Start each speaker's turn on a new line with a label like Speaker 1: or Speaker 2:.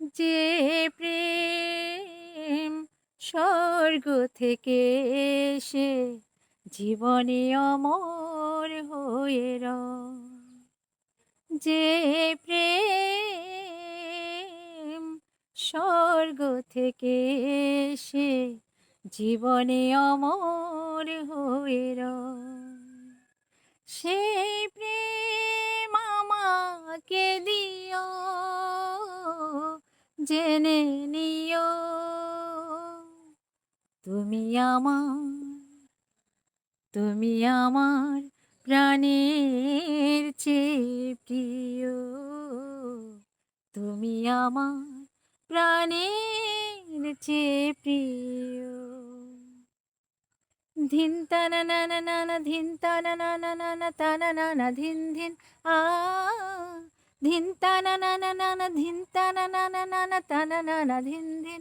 Speaker 1: যে প্রেম স্বর্গ থেকে এসে জীবনে অমর হয়ে রয়, যে প্রেম স্বর্গ থেকে এসে জীবনে অমর হয়ে রয়, সেই প্রেম আমাকে দিও, জেনে নিও তুমি তুমি আমার প্রাণের চেয়ে প্রিয়, তুমি আমার প্রাণের চেয়ে প্রিয়। ধিন তানা না না না না, ধিন তানা না না না না, তানা না না ধিন ধিন আ, ধিন তানা না না না না, ধিন তানা না না না না, তানা না না ধিন ধিন।